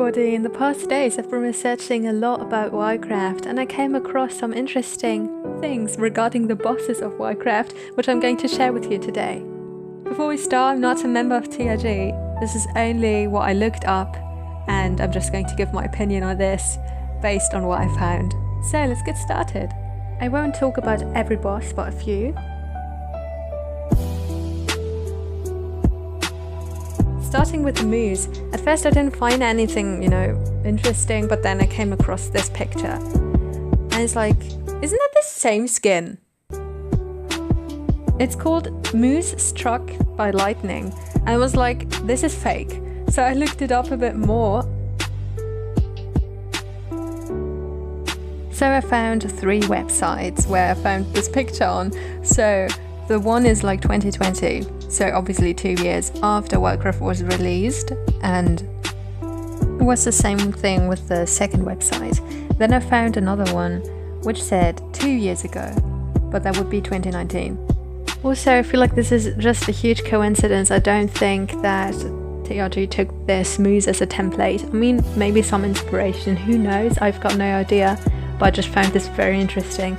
everybody! In the past days I've been researching a lot about WildCraft and I came across some interesting things regarding the bosses of WildCraft, which I'm going to share with you today. Before we start, I'm not a member of TRG. This is only what I looked up and I'm just going to give my opinion on this based on what I found. So let's get started. I won't talk about every boss, but a few. Starting with the moose. At first I didn't find anything, interesting, but then I came across this picture. And it's like, isn't that the same skin? It's called Moose Struck by Lightning. And I was like, this is fake. So I looked it up a bit more. So I found 3 websites where I found this picture on. So the one is like 2020. So obviously 2 years after WildCraft was released, and it was the same thing with the second website. Then I found another one which said 2 years ago, but that would be 2019. Also, I feel like this is just a huge coincidence. I don't think that TRG took this moose as a template. I mean, maybe some inspiration, who knows, I've got no idea, but I just found this very interesting.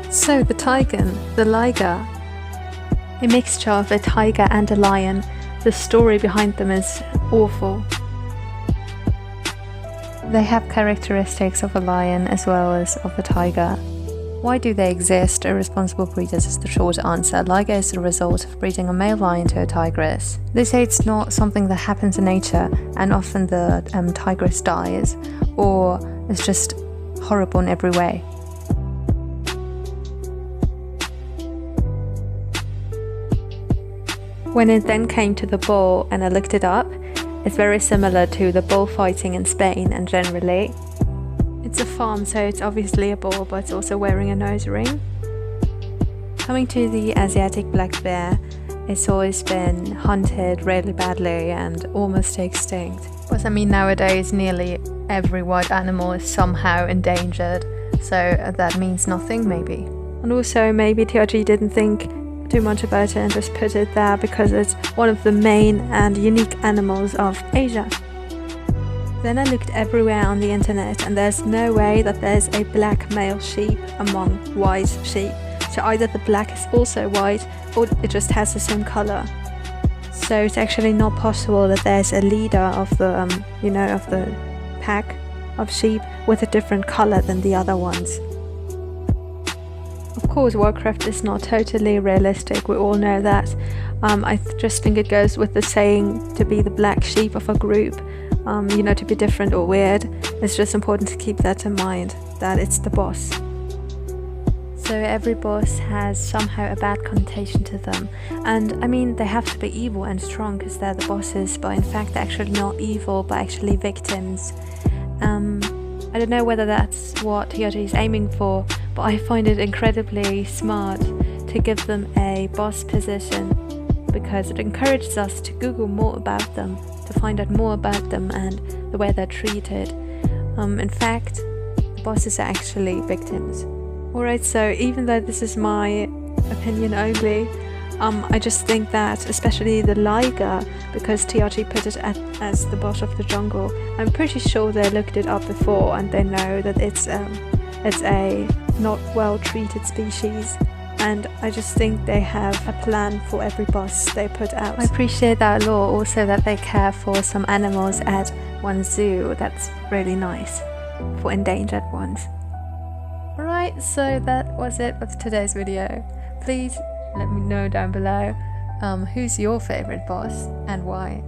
So the Tigon, the liger, a mixture of a tiger and a lion. The story behind them is awful. They have characteristics of a lion as well as of a tiger. Why do they exist? Irresponsible breeders is the short answer. Liger is the result of breeding a male lion to a tigress. They say it's not something that happens in nature, and often the tigress dies, or is just horrible in every way. When it then came to the bull and I looked it up, it's very similar to the bullfighting in Spain, and generally it's a farm, so it's obviously a bull, but it's also wearing a nose ring. Coming to the Asiatic black bear, it's always been hunted really badly and almost extinct. But I mean, nowadays nearly every wild animal is somehow endangered, so that means nothing maybe. And also maybe TRG didn't think too much about it and just put it there because it's one of the main and unique animals of Asia. Then I looked everywhere on the internet and there's no way that there's a black male sheep among white sheep. So either the black is also white or it just has the same color. So it's actually not possible that there's a leader of the of the pack of sheep with a different color than the other ones. Of course, WildCraft is not totally realistic, we all know that. I just think it goes with the saying to be the black sheep of a group, to be different or weird. It's just important to keep that in mind, that it's the boss. So every boss has somehow a bad connotation to them. And I mean, they have to be evil and strong because they're the bosses, but in fact they're actually not evil, but actually victims. I don't know whether that's what TRG is aiming for, but I find it incredibly smart to give them a boss position because it encourages us to Google more about them, to find out more about them and the way they're treated. In fact, the bosses are actually victims. Alright, so even though this is my opinion only, I just think that especially the liger, because TRG put it as the boss of the jungle, I'm pretty sure they looked it up before and they know that it's a not well treated species, and I just think they have a plan for every boss they put out. I appreciate that a lot, also that they care for some animals at one zoo. That's really nice, for endangered ones. Alright, so that was it with today's video. Please let me know down below who's your favorite boss and why.